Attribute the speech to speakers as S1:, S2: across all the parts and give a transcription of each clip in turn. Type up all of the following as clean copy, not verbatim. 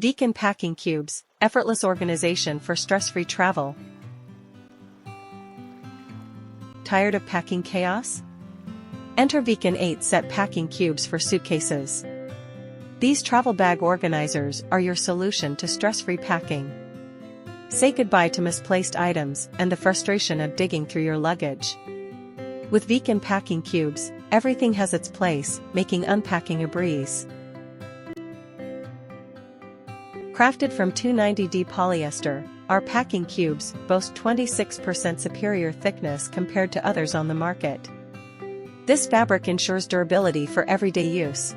S1: Veken Packing Cubes, effortless organization for stress-free travel. Tired of packing chaos? Enter Veken 8-set packing cubes for suitcases. These travel bag organizers are your solution to stress-free packing. Say goodbye to misplaced items and the frustration of digging through your luggage. With Veken packing cubes, everything has its place, making unpacking a breeze. Crafted from 290D polyester, our packing cubes boast 26% superior thickness compared to others on the market. This fabric ensures durability for everyday use.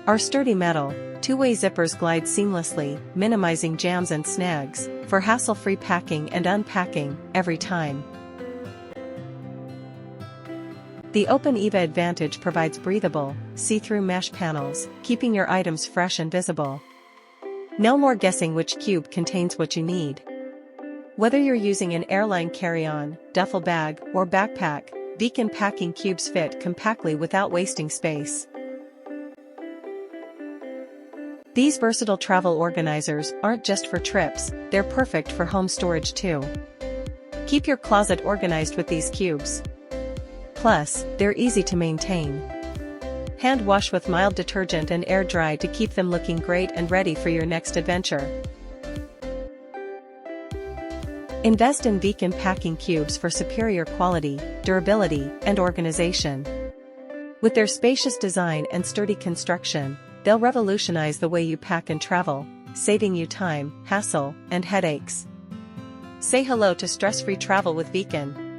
S1: Our sturdy metal, two-way zippers glide seamlessly, minimizing jams and snags, for hassle-free packing and unpacking every time. The Open EVA Advantage provides breathable, see-through mesh panels, keeping your items fresh and visible. No more guessing which cube contains what you need. Whether you're using an airline carry-on, duffel bag, or backpack, Veken packing cubes fit compactly without wasting space. These versatile travel organizers aren't just for trips, they're perfect for home storage too. Keep your closet organized with these cubes. Plus, they're easy to maintain. Hand wash with mild detergent and air dry to keep them looking great and ready for your next adventure. Invest in Veken packing cubes for superior quality, durability, and organization. With their spacious design and sturdy construction, they'll revolutionize the way you pack and travel, saving you time, hassle, and headaches. Say hello to stress-free travel with Veken.